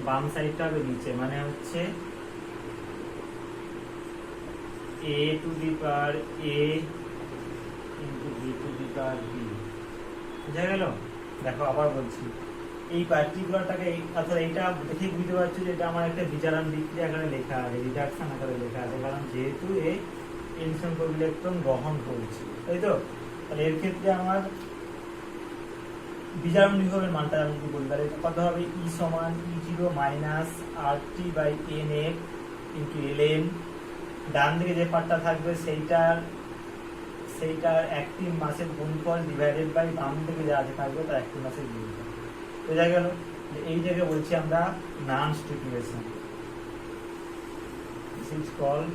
বাম সাইডটা হবে নিচে, মানে হচ্ছে a to the power a into b to the power b। বুঝা গেল? দেখো আবার বলছি, এই পার্টিকুলারটাকে অর্থাৎ এইটা দেখে বুঝতে পারছো যে এটা আমার একটা বিজারণ বিক্রিয়া আকারে লেখা আছে, রিডাকশন আকারে লেখা আছে, কারণ যেহেতু এই n সংখ্যক ইলেকট্রন গ্রহণ করছে, তাই তো? তাহলে এর ক্ষেত্রে আমার বিজারণ বিভবের মানটা আমি যদি বলি, তাহলে কত হবে? E সমান E0 minus RT by NF into ln। ডান দিকে যে পার্টটা থাকবে সেইটার অ্যাক্টিভ মাসের গুণফল ডিভাইডেড বাই বাম দিকে যা আছে থাকবে তার অ্যাক্টিভ মাসের গুণফল। বোঝা গেল? এইটাকে বলছি আমরা নানস্ট equation. This is called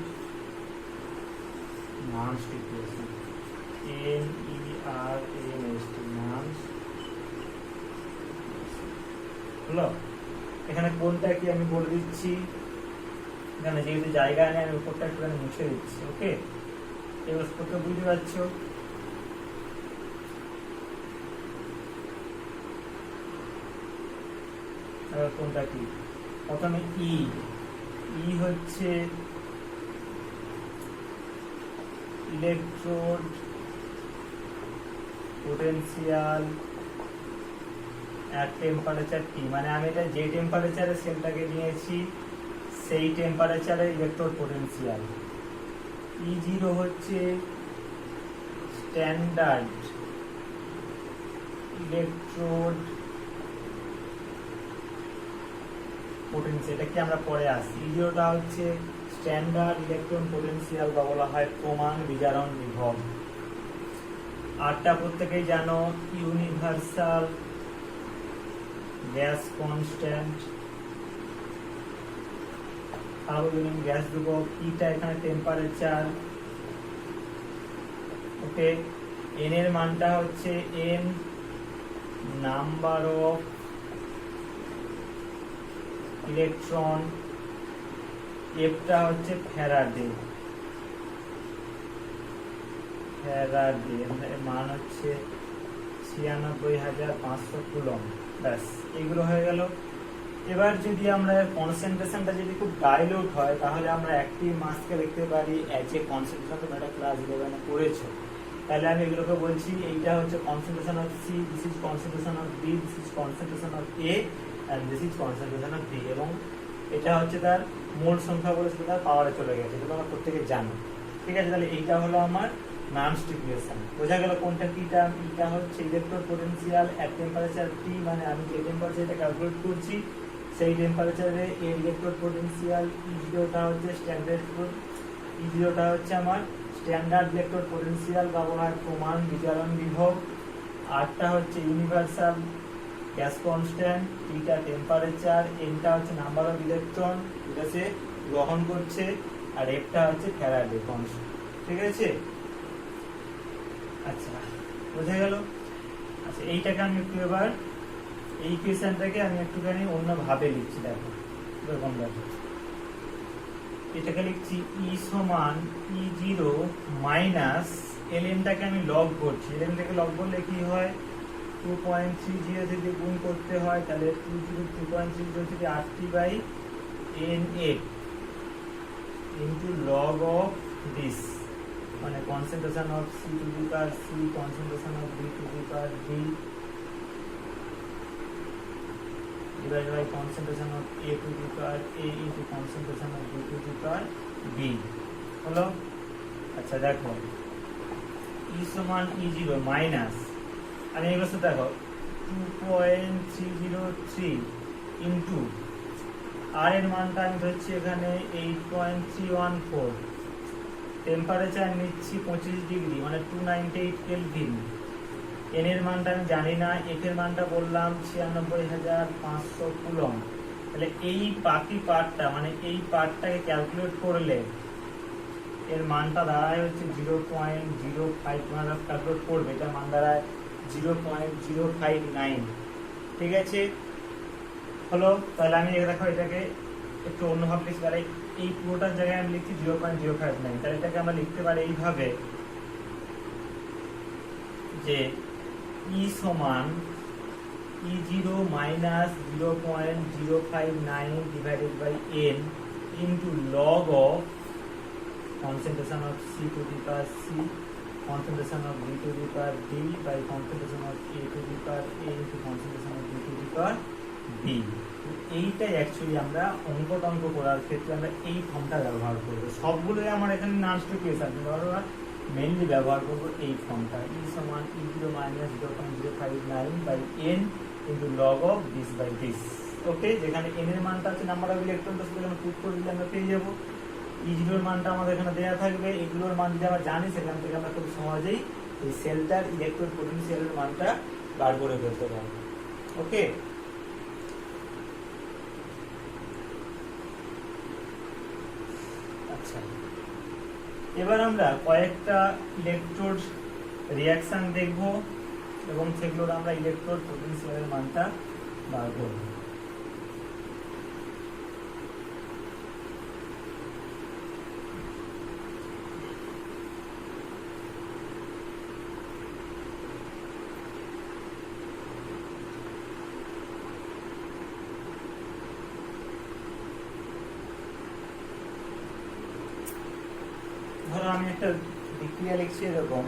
নানস্ট equation, NERNST, নানস্ট। হলো? এখানে কোনটা কি আমি বলে দিচ্ছি, এখানে যেহেতু জায়গা নেই আমি উপরটা একটুখানি মুছে দিচ্ছি। ওকে, এবার করতে বুঝতে পারছো? এবার কোনটা কি? প্রথমে ই হচ্ছে electrode potential at temperature T, মানে আমি এটা যে টেম্পারেচারে সেলটাকে নিয়েছি সেই টেম্পারেচারে ইলেকট্রোড পোটেনশিয়াল। E0 হচ্ছে স্ট্যান্ডার্ড ইলেকট্রোড পোটেনশিয়াল, এটা কি আমরা পরে আসি। E0টা হচ্ছে স্ট্যান্ডার্ড ইলেকট্রন পোটেনশিয়াল বা বলা হয় প্রমাণ বিজারণ বিভব। আরটা প্রত্যেকেই জানো ইউনিভার্সাল গ্যাস কনস্ট্যান্ট, সার্বজনীন গ্যাস ধ্রুবক। ইটা এখানে টেম্পারেচার। ওকে, এন এর মানটা হচ্ছে এন নাম্বার অফ ইলেকট্রন, এফটা হচ্ছে ফ্যারাডে, মান হচ্ছে 96,500 কুলম্ব। ব্যাস, এগুলো হয়ে গেল। এবার যদি আমরা কনসেন্ট্রেশনটা যদি খুব ডাইলিউট হয় তাহলে আমরা অ্যাক্টিভ মাসকে লিখতে পারি অ্যাজ এ কনসেন্ট্রেশন। তোমরা এটা ক্লাস 11 করেছো। তাহলে আমি এগুলোকে বলছি এইটা হচ্ছে concentration of C, this is concentration of B, this is concentration of A and this is concentration of B, এবং এটা হচ্ছে তার মোল সংখ্যা বলে সেটা তার পাওয়ারে চলে গেছে, যেটা আমরা প্রত্যেকে জানি। ঠিক আছে, তাহলে এইটা হলো আমার নানস্ট ইকুয়েশন। বোঝা গেল কোনটা কিটা? এটা হচ্ছে ইলেকট্রোড পোটেনশিয়াল এট টেম্পারেচার টি, মানে আমি যে টেম্পারেচারটা ক্যালকুলেট করছি সেই টেম্পারেচারে এর ইলেকট্রোড পোটেনশিয়াল। E0টা হচ্ছে স্ট্যান্ডার্ড, E0টা হচ্ছে আমার স্ট্যান্ডার্ড ইলেকট্রোড পোটেনশিয়াল বা বলা হয় প্রমাণ বিজারণ বিভব। আরটা হচ্ছে ইউনিভার্সাল গ্যাস কনস্ট্যান্ট, টিটা টেম্পারেচার, এনটা হচ্ছে নাম্বার অফ ইলেকট্রন যেটা সে গ্রহণ করছে, আর এফটা হচ্ছে ফ্যারাডে কনস্ট্যান্ট। ঠিক আছে? আচ্ছা, বোঝা গেল? আচ্ছা, এইটাকে আমি একটু এবার এই ইকুয়েশনটাকে আমি একটুখানি অন্যভাবে লিখছি। দেখো এরকম, দেখো এটাকে লিখছি ই সমান E0 মাইনাস এলএনটাকে আমি লগ করছি। এলএন থেকে লগ করলে কি হয়? 2.30 থেকে গুণ করতে হয়, তাহলে 2.30 থেকে RT by NF into log of this, মানে concentration of C to the power C, concentration of B to the power B divided by concentration of A to the power A into concentration of B to the power B। হলো? আচ্ছা দেখো, E সমান E0 minus, আমি এগুলো সাথে দেখো 2.303 into আর এর মানটা আমি ধরছি এখানে 8.314, টেম্পারেচার নিচ্ছি 25 ডিগ্রি মানে 298 কেলভিন। এন এর মানটা আমি জানি না, এফ এর মানটা বললাম 96,500 কুলম্ব। তাহলে এই বাকি পার্টটা মানে এই পার্টটাকে ক্যালকুলেট করলে এর মানটা দাঁড়ায় হচ্ছে 0.05, তোমরা ক্যালকুলেট করবে এটার মান দাঁড়ায় 0.059। ঠিক আছে, হলো? তাহলে আমি দেখো এটাকে একটু অন্যভাবে লিখতে পারি। এই পুরোটার জায়গায় আমি লিখছি 0.059, তাহলে এটাকে আমরা লিখতে পারি এইভাবে যে ই সমান E0 minus 0.059 divided by n into log of concentration of C to the power C, concentration of D to the power D by concentration of A to the power A into concentration of B to the power B. এইটাই actually আমরা অঙ্ক করার ক্ষেত্রে আমরা এই ফর্মটা ব্যবহার করব। সবগুলোই আমার এখানে নান স্ট্রিকুয়েশন, আমরা মেইনলি ব্যবহার করব এই ফর্মটা, E সমান E0 minus 0.059 by n into log of this by this। ওকে, যেখানে n এর মানটা আছে নাম্বার অফ ইলেকট্রনটা সেখানে পুট করে দিলে আমরা পেয়ে যাব। E0 এর মানটা আমাদের এখানে দেওয়া থাকবে, এগুলোর মান যদি আমরা জানি সেখান থেকে আমরা খুব সহজেই এই সেলটার ইলেকট্রন পোটেনশিয়ালের মানটা বার করে ফেলতে পারবো। ওকে, আচ্ছা, এবার আমরা কয়েকটা ইলেকট্রোড রিঅ্যাকশন দেখব এবং সেগুলোর আমরা ইলেকট্রোড পোটেনশিয়ালের মানটা বার করব। ধরো আমি একটা বিক্রিয়া লিখছি এরকম,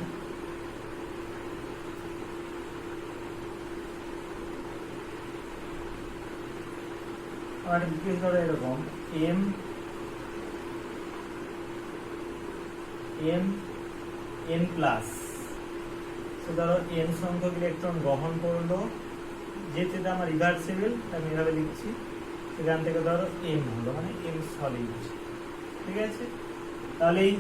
আমার বিক্রিয়া ধরো এরকম m n প্লাস, ধরো n সংখ্যক ইলেকট্রন গ্রহণ করলো, যেটা আমার রিভার্সিবল আমি এভাবে লিখছি, সেখান থেকে ধরো m হলো মানে m সলিড। ঠিক আছে, তাহলে এই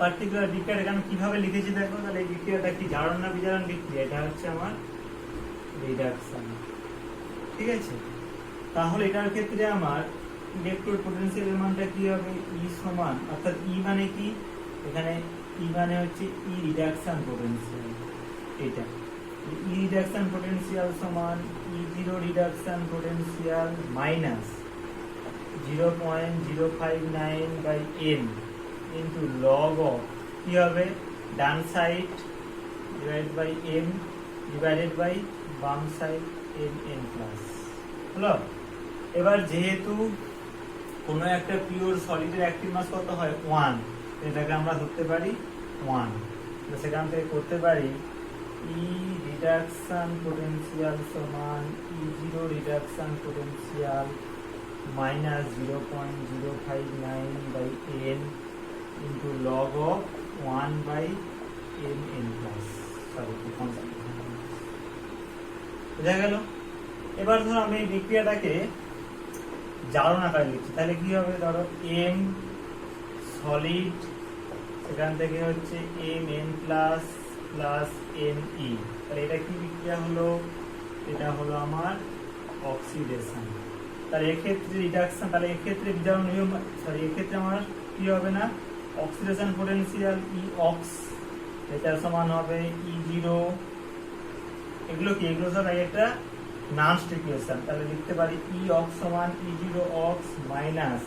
পার্টিকুলার বিক্রিয়াটা আমি কিভাবে লিখেছি দেখো, তাহলে এই বিক্রিয়াটা কি জারণ না বিজারণ বিক্রিয়া, এটা হচ্ছে আমার রিডাকশন। ঠিক আছে, তাহলে এটার ক্ষেত্রে আমার ইলেকট্রোড পোটেনশিয়ালের মানটা কি হবে, E সমান, অর্থাৎ E মানে কি, এখানে E মানে হচ্ছে E রিডাকশন পোটেনশিয়াল, এটা E রিডাকশন পোটেনশিয়াল সমান E0 reduction potential minus 0.059 by n into log of কি হবে, ডান side divided by m divided by বাম সাইড n প্লাস। হলো, এবার যেহেতু কোনো একটা পিওর সলিডের অ্যাক্টিভ মাস কত হয় 1, এটাকে আমরা ধরতে পারি 1, তো সেখান থেকে করতে পারি E রিডাকশন পোটেনশিয়াল সমান E0 reduction potential minus 0.059 by n into log of 1 by n plus, sorry বোঝা গেল। এবার ধরো আমি এই বিক্রিয়াটাকে জারণ আকারে লিখছি, তাহলে কি হবে, ধরো m সলিড, সেখান থেকে হচ্ছে mn প্লাস প্লাস ne, তাহলে এটা কি বিক্রিয়া হলো, এটা হলো আমার অক্সিডেশন। তাহলে এক্ষেত্রে রিডাকশন, তাহলে এক্ষেত্রে বিজারণ নিয়ম, সরি এক্ষেত্রে আমার কি হবে না, অক্সিডেশন পোটেনশিয়াল E অক্স, এটা সমান হবে E0, এগুলো কি, এগুলো সব একটা নান স্ট্রিকুয়েশন, তাহলে লিখতে পারি E অক্স সমান E0 ox minus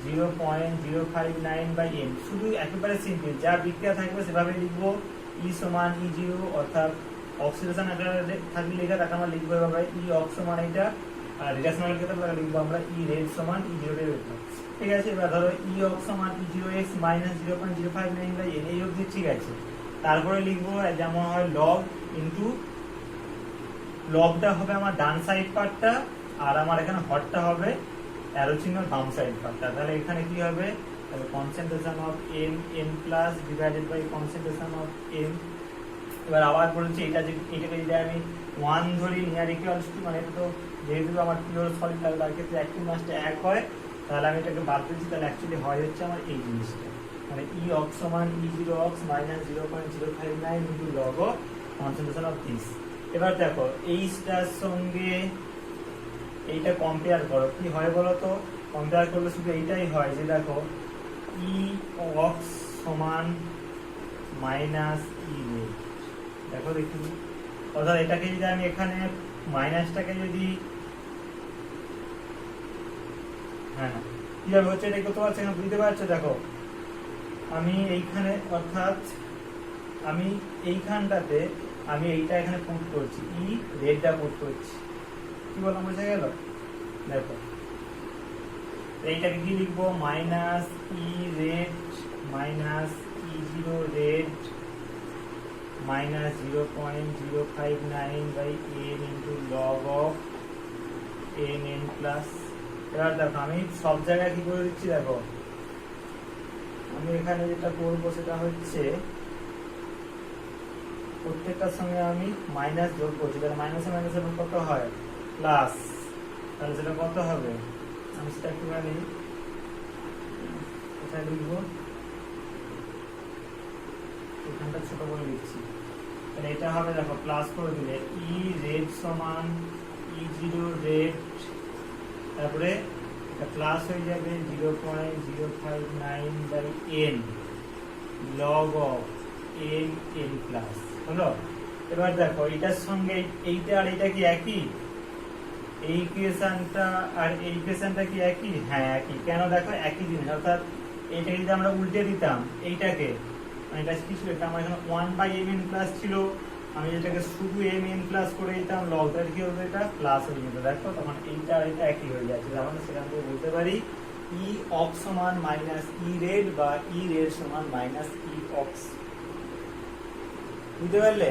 0.059 by n। শুধু একেবারে সিম্পল, যা বিক্রিয়া থাকবে সেভাবে লিখবো, E সমান E0, অর্থাৎ অক্সিডেশন আকারে থাকলে লেখা তাকে আমরা লিখবো এভাবে E অক্স সমান এটা, আর রিডাকশনাল ক্ষেত্রে লিখবো আমরা E রেড সমান E0 এর উপর। ঠিক আছে, এবার ধরো E অক্স সমান E0x মাইনাস 0.059 বাই n, এই অবধি ঠিক আছে। তারপরে লিখবো যেমন হয় লগ ইনটু, লগটা হবে আমার ডান সাইড পার্টটা, আর আমার এখানে হটটা হবে অ্যারো চিহ্ন বাম সাইড পার্টটা। তাহলে এখানে কি হবে, তাহলে concentration of n plus divided by concentration of m। এবার আবার বলছি এটাকে যদি আমি 1 ধরি নিয়ার ইকুয়ালস টু, মানে তো যেহেতু আমার পিওর সলিড তাহলে তার ক্ষেত্রে অ্যাক্টিভ মাসটা 1 হয়, তাহলে আমি এটাকে বাদ দিচ্ছি, তাহলে অ্যাকচুয়ালি হয় হচ্ছে আমার এই জিনিসটা, মানে E অক্স সমান E0 ox minus 0.059 into log of concentration of this. এবার দেখো এইটার সঙ্গে এইটা কম্পেয়ার করো, কি হয় বলো তো, কম্পেয়ার করলে শুধু এইটাই হয় যে দেখো E অক্স সমান মাইনাস E রেড, দেখো দেখি, অর্থাৎ এটাকে যদি আমি এখানে মাইনাসটাকে যদি, হ্যাঁ কিভাবে হচ্ছে এটা করতে পারছি, বুঝতে পারছো, দেখো আমি এইখানে, অর্থাৎ আমি এইখানটাতে আমি এইটা এখানে পুট করছি, ই রেডটা পুট করছি, কি বললাম বোঝা গেল? দেখো এইটাকে কি লিখবো, minus E red minus E zero red minus 0.059 by n into log of n plus। এবার দেখো আমি সব জায়গায় কি করে দিচ্ছি, দেখো আমি এখানে যেটা করবো সেটা হচ্ছে প্রত্যেকটার সঙ্গে আমি মাইনাস যোগ করছি, তাহলে মাইনাসে মাইনাসে কত হয়, প্লাস। তাহলে সেটা কত হবে, আমি সেটা একটুখানি কোথায় লিখবো, এখানটা ছোট করে লিখছি। তাহলে এটা হবে, দেখো প্লাস করে দিলে ই রেড সমান ই জিরো রেড, তারপরে এটা প্লাস হয়ে যাবে 0.059 by n log of n n plus, হলো। এবার দেখো এটার সঙ্গে এইটা আর এটা কি একই, এই ইকুয়েশনটা আর এই ইকুয়েশনটা কি একই? হ্যাঁ একই। কেন? দেখো একই জিনিস, অর্থাৎ এইটাকে যদি আমরা উল্টে দিতাম এইটাকে, এটা কি ছিল, এটা আমার এখানে 1/mn প্লাস ছিল, আমি এটাকে শুধু mn প্লাস করে দিতাম লগ, তাহলে কি হবে, এটা প্লাস হয়ে যেত। দেখো তখন এইটা আর এটা একই হয়ে যাচ্ছে, আমরা সেখান থেকে বলতে পারি ই অক্স সমান মাইনাস ই রেড বা ই রেড সমান মাইনাস ই অক্স। বুঝতে পারলে?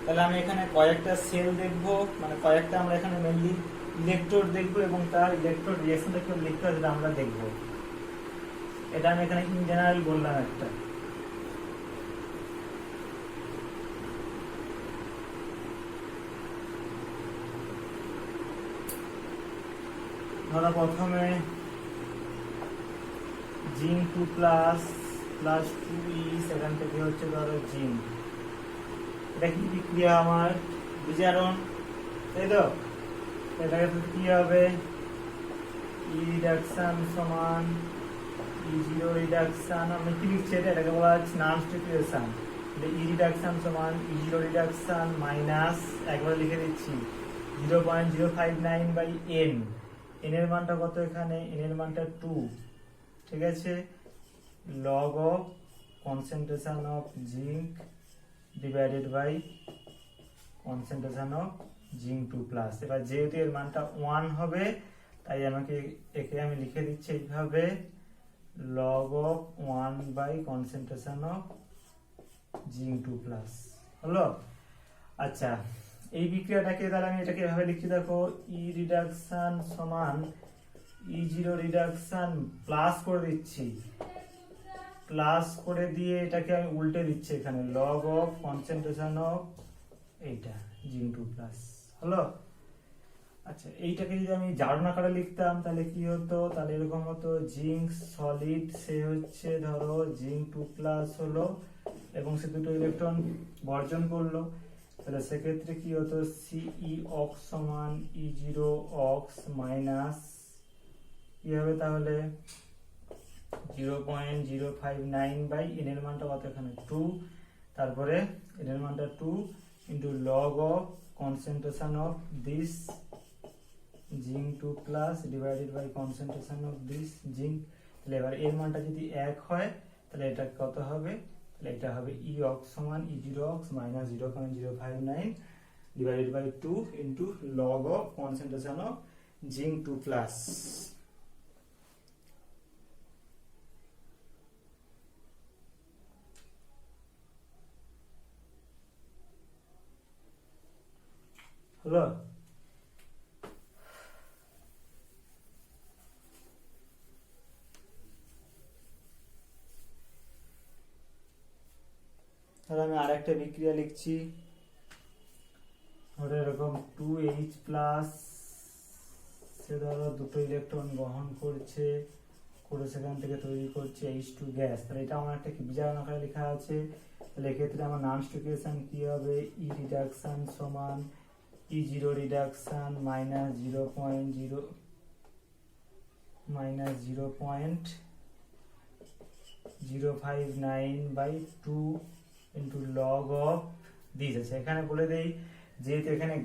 তাহলে আমি এখানে কয়েকটা সেল দেখবো, মানে কয়েকটা আমরা এখানে মেনলি ইলেকট্রোড দেখবো এবং তার ইলেকট্রোড রিঅ্যাকশনটা কি লিখতে হয় সেটা আমরা দেখবো। এটা আমি এখানে ইন জেনারেল বললাম একটা। ধরো প্রথমে জিঙ্ক 2 প্লাস প্লাস 2e, সেখান থেকে হচ্ছে ধরো জিঙ্ক, এটা কি বিক্রিয়া আমার, বিজারণ, তাই তো? এটাকে কি হবে, ই রিডাকশন সমান ই জিরো রিডাকশন, আমি কি লিখছি এটাকে বলা হচ্ছে নানস্টিটিউশন, ই রিডাকশন সমান ই জিরো রিডাকশন মাইনাস, একবার লিখে দিচ্ছি 0.059 বাই এন, এন এর মানটা কত এখানে, এন এর মানটা 2, ঠিক আছে, log of concentration of zinc divided by concentration of zinc 2 plus. এবার যেহেতু এর মানটা 1 হবে তাই আমাকে একে আমি লিখে দিচ্ছি এইভাবে, log of 1 by concentration of zinc 2 plus, হলো। আচ্ছা এই বিক্রিয়াটাকে তাহলে আমি এটাকে এভাবে লিখছি, দেখো ই রিডাকশন সমান ই জিরো রিডাকশন প্লাস করে দিচ্ছি, প্লাস করে দিয়ে এটাকে আমি উল্টে দিচ্ছি এখানে, log of concentration of এইটা জিঙ্ক 2 প্লাস, হলো। আচ্ছা এইটাকে যদি আমি জারণ আকারে লিখতাম তাহলে কি হতো, তাহলে এরকম হতো জিঙ্ক সলিড, সে হচ্ছে ধরো জিঙ্ক 2 প্লাস হলো এবং সে দুটো ইলেকট্রন বর্জন করলো, তাহলে সেক্ষেত্রে কি হতো, সিই অক্স সমান ই জিরো অক্স মাইনাস কি হবে তাহলে 0.059 বাই এন এর মানটা কত এখানে 2, তারপরে এন এর মানটা 2 into log of concentration of this zinc 2 plus divided by concentration of this zinc. তাহলে এবার এর মানটা যদি 1 হয় তাহলে এটা কত হবে, তাহলে এটা হবে ই অক্স সমান E zero ox minus 0.059 divided by 2 into log of concentration of zinc 2 plus. হলো। তাহলে আমি আরেকটা বিক্রিয়া লিখছি, ধরো এরকম 2H প্লাস, সে ধরো দুটো ইলেকট্রন গ্রহণ করছে, করে সেখান থেকে তৈরি করছে H2 গ্যাস, তাহলে এটা আমার একটা কি বিজারণ আকারে লেখা আছে, তাহলে এক্ষেত্রে আমার নানস্টিটিউশন কি হবে, ই রিডাকশন সমান E zero reduction minus 0.059 by 2 into log of this আছে। এখানে বলে দেই যেহেতু এখানে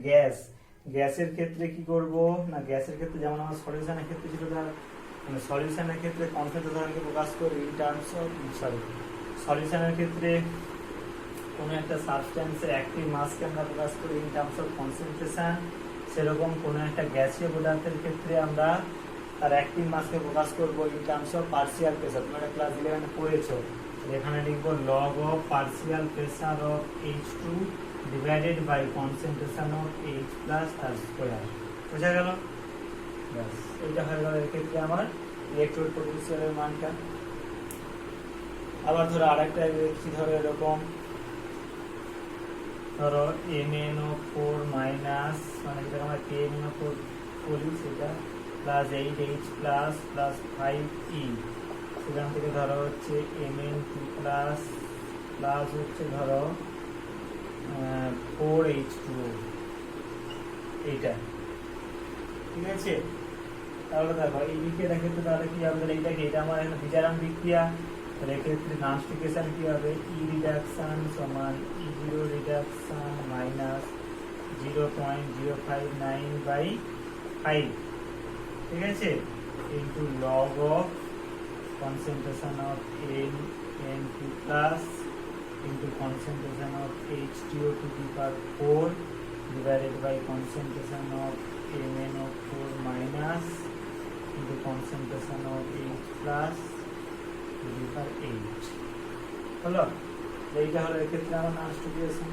গ্যাসের ক্ষেত্রে কি করব না, গ্যাসের ক্ষেত্রে যেমন আমার সলিউশনের ক্ষেত্রে ছিল, মানে সলিউশনের ক্ষেত্রে কনসেন্ট্রেশনকে প্রকাশ করি ইন টার্মস অফ সলিউশনের ক্ষেত্রে কোনো একটা সাবস্টেন্সের অ্যাক্টিভ মাসকে আমরা প্রকাশ করি ইন টার্মস অফ কনসেন্ট্রেশন, সেরকম কোনো একটা গ্যাসীয় পদার্থের ক্ষেত্রে আমরা তার অ্যাক্টিভ মাসকে প্রকাশ করবো in terms of partial pressure. তোমরা ক্লাস 11 পড়েছো, এখানে লিখবো log of partial pressure of H2 divided by concentration of H plus তার স্কোয়ার। বোঝা গেল? ব্যাস, এটা হয়ে গেল এর ক্ষেত্রে আমার ইলেকট্রোড পোটেনশিয়ালের মানটা। আবার ধরো আরেকটা লিখছি, ধরো এরকম, ধরো MnO4 মাইনাস, মানে যেটা আমরা KMnO4 বলি সেটা, plus 8H plus plus 5E, সেখান থেকে ধরো হচ্ছে Mn2 প্লাস প্লাস হচ্ছে ধরো 4H2O, এইটা ঠিক আছে। তাহলে দেখো এই বিক্রিয়াটা ক্ষেত্রে তাহলে কি হবে, এইটাকে, এটা আমার এখানে বিজারণ বিক্রিয়া, তাহলে এক্ষেত্রে ট্রান্সফিকেশন কি হবে, ই রিডাকশন সমান E0 রিডাকশন মাইনাস 0.059/5, ঠিক আছে, into log of concentration of N2 plus into concentration of H2O two the power 4 divided by concentration of MnO4 minus into concentration of H plus to the power 8 হলো। এইটা হলো এক্ষেত্রে আমার ট্রান্সফিকেশন।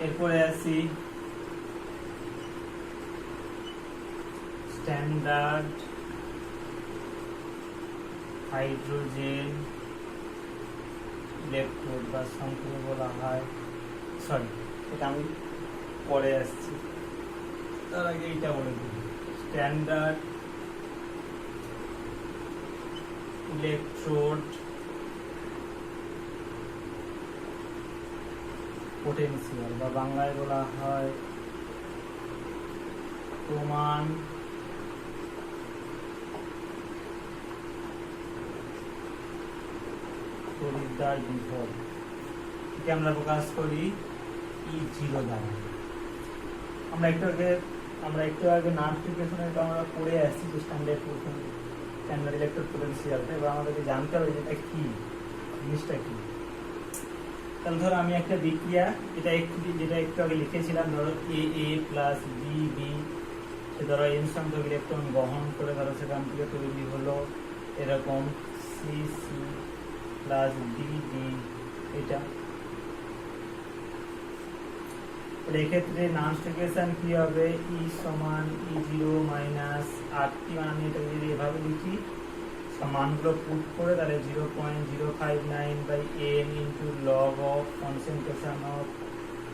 এরপরে আসি standard hydrogen electrode বা সংক্ষেপে বলা হয়, সরি এটা আমি পরে আসছি, তার আগে এইটা বলে দিই। স্ট্যান্ডার্ড ইলেকট্রোড পোটেনশিয়াল বা বাংলায় বলা হয় প্রমাণ তড়িৎদ্বার বিভব, একে আমরা প্রকাশ করি E0 দ্বারা। আমরা একটু আগে নার্টিফিকেশনের আমরা পড়ে আসছি যে স্ট্যান্ডার্ড ইলেকট্রোড পোটেনশিয়ালটা, এবার আমাদেরকে জানতে হবে যেটা কি, জিনিসটা কি। তাহলে ধরো আমি একটা বিক্রিয়া, যেটা একটু আগে লিখেছিলাম, ধরো AA প্লাস BB, সে ধরো n সংখ্যক ইলেকট্রন গ্রহণ করে ধরো সেখান থেকে তৈরি হলো এরকম CC প্লাস DD, এটা এক্ষেত্রে ট্রান্সফিকেশন কি হবে, E সমান E0 মাইনাস RT, মানে আমি এটা যদি এভাবে লিখি, মানগুলো পুট করে তাহলে 0.059/n into log of concentration of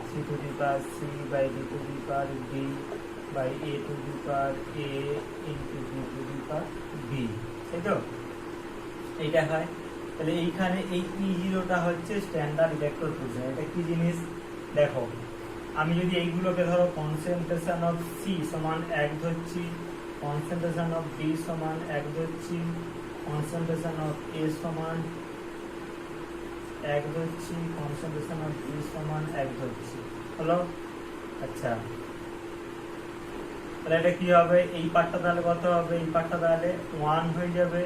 C to the power C by D to the power D by A to the power A into D to the power B, তাই তো? এইটা হয়। তাহলে এইখানে এই E0টা হচ্ছে স্ট্যান্ডার্ড ইলেকট্রোড পোটেনশিয়াল। এটা কি জিনিস দেখো, আমি যদি এইগুলোকে ধরো কনসেন্ট্রেশন অফ C সমান 1 ধরছি, কনসেন্ট্রেশন অফ D সমান 1 ধরছি, কনসেন্ট্রেশন অফ A সমান 1 ধরছি, কনসেন্ট্রেশন অফ B সমান 1 ধরছি, হলো। আচ্ছা, তাহলে এটা কি হবে, এই পার্টটা তাহলে কত হবে, এই পার্টটা তাহলে 1 হয়ে যাবে।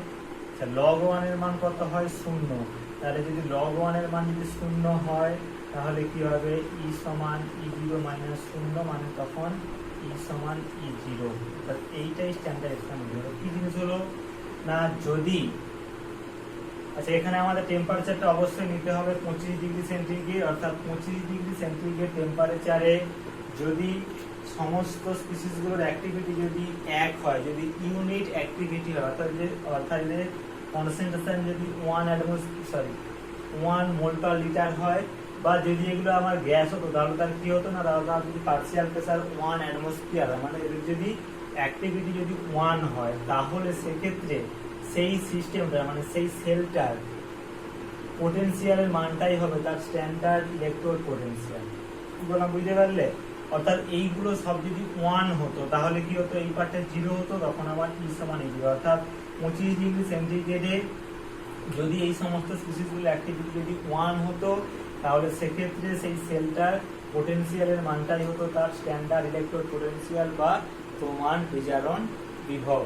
আচ্ছা, log 1 এর মান কত হয়, 0। তাহলে যদি log 1 এর মান যদি 0 হয় তাহলে কি হবে, E সমান E0 মাইনাস 0, মানে তখন E সমান E0। এইটাই স্ট্যান্ডার্ড এক্সপেরিমেন্ট হলো। কি জিনিস হলো না, যদি, আচ্ছা এখানে আমাদের টেম্পারেচারটা অবশ্যই নিতে হবে 25 ডিগ্রি সেন্টিগ্রেড, অর্থাৎ 25 ডিগ্রি সেন্টিগ্রেড টেম্পারেচারে যদি সমস্ত স্পিসিসগুলোর অ্যাক্টিভিটি যদি এক হয়, যদি ইউনিট অ্যাক্টিভিটি হয়, অর্থাৎ কনসেন্ট্রেশন যদি 1 মোল পার লিটার হয়, বা যদি এগুলো আমার গ্যাস হতো তাহলে তার কি হতো না, তাহলে যদি পার্শিয়াল প্রেসার 1 অ্যাটমসফিয়ার হয়, মানে এদের যদি অ্যাক্টিভিটি যদি 1 হয়, তাহলে সেক্ষেত্রে সেই সিস্টেমটা মানে সেই সেলটার পোটেনশিয়ালের মানটাই হবে তার স্ট্যান্ডার্ড ইলেকট্রোড পোটেনশিয়াল। বললাম, বুঝতে পারলে? অর্থাৎ এইগুলো সব যদি 1 হতো তাহলে কি হতো, এই পার্টটা 0 হতো, তখন আবার E সমান E0, অর্থাৎ 25 ডিগ্রি সেন্টিগ্রেডে যদি এই সমস্ত স্পিসিসগুলো অ্যাক্টিভিটি যদি 1 হতো, তাহলে সেক্ষেত্রে সেই সেলটার পোটেনশিয়ালের মানটাই হতো তার স্ট্যান্ডার্ড ইলেকট্রোড পোটেনশিয়াল বা প্রমাণ বিজারণ বিভব।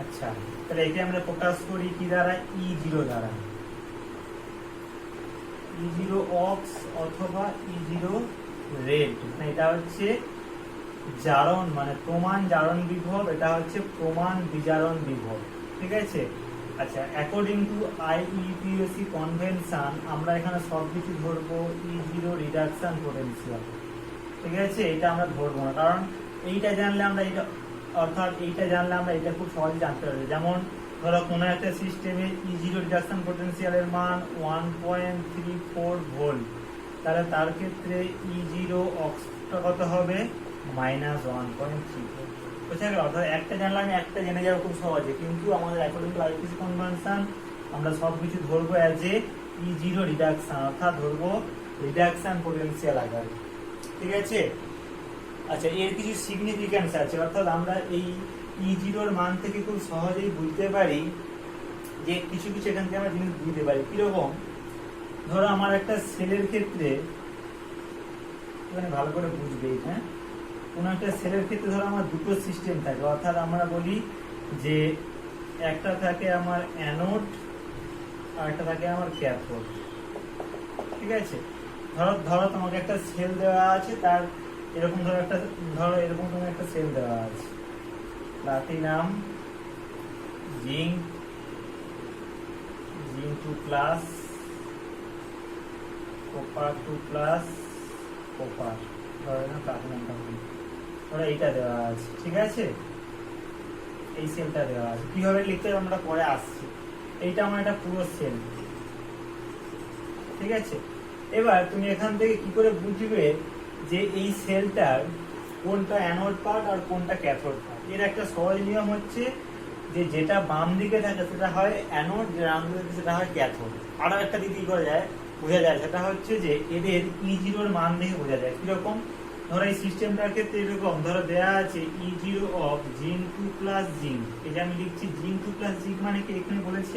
আচ্ছা, তাহলে একে আমরা প্রকাশ করি কি দ্বারা, E0 দ্বারা, E0 অক্স অথবা E0 রেড। এটা হচ্ছে জারণ মানে প্রমাণ জারণ বিভব, এটা হচ্ছে প্রমাণ বিজারণ বিভব, ঠিক আছে। আচ্ছা, অ্যাকর্ডিং টু IUPAC কনভেনশন আমরা এখানে সবকিছু ধরবো E0 রিডাকশন পোটেনশিয়াল, ঠিক আছে। এটা আমরা ধরবো না, কারণ এইটা জানলে আমরা এটা খুব সহজে জানতে পারবো। যেমন ধরো কোনো একটা সিস্টেমে E0 রিডাকশন পোটেনশিয়ালের মান 1.34 ভোল্ট, তাহলে তার ক্ষেত্রে E0 অক্সটা কত হবে, -1.34। বুঝতে গেল? অর্থাৎ একটা জানলে আমি একটা জেনে যাবো খুব সহজে, কিন্তু আমাদের অ্যাকর্ডিং টু IUPAC কনভেনশন আমরা সবকিছু ধরবো অ্যাজ এ E0 রিডাকশন, অর্থাৎ ধরবো রিডাকশন পোটেনশিয়াল আকারে, ঠিক আছে। আচ্ছা, এর কিছু সিগনিফিকেন্স আছে, অর্থাৎ আমরা এই E0 এর মান থেকে খুব সহজেই বুঝতে পারি যে কিছু এখান থেকে আমরা জিনিস বুঝতে পারি। কিরকম, ধরো আমার একটা সেলের ক্ষেত্রে, ভালো করে বুঝবে, হ্যাঁ, কোন একটা সেলের ক্ষেত্রে ধরো আমার দুটো সিস্টেম থাকে, অর্থাৎ আমরা বলি যে একটা থাকে আমার অ্যানোড আর একটা থাকে আমার ক্যাথোড, ঠিক আছে। ধরো তোমাকে একটা সেল দেওয়া আছে, তার এরকম এরকম তোমার একটা সেল দেওয়া আছে, প্লাটিনাম, জিঙ্ক 2+, কপার 2+, কপার, ধরো না প্লাটিনামটা, ধরো এইটা দেওয়া আছে, ঠিক আছে। এই সেলটা দেওয়া আছে, কিভাবে লিখতে হবে আমরা পরে আসছি। এইটা আমার একটা পুরো সেল, ঠিক আছে। এবার তুমি এখান থেকে কি করে বুঝবে যে এই সেলটার কোনটা অ্যানোড পার্ট আর কোনটা ক্যাথোড পার্ট? এর একটা সহজ নিয়ম হচ্ছে যে যেটা বাম দিকে থাকে সেটা হয় অ্যানোড, যেটা ডান দিকে সেটা হয় ক্যাথোড। আরো একটা দিক কি করা যায়, বোঝা যায়, সেটা হচ্ছে যে এদের E0 এর মান দেখে বোঝা যায়। কিরকম, ধরো এই সিস্টেমটার ক্ষেত্রে এরকম, ধরো দেয়া আছে E0 অফ জিঙ্ক 2+, জিঙ্ক, এই যে আমি লিখছি জিঙ্ক 2+, জিঙ্ক মানে কি, এখানে বলেছি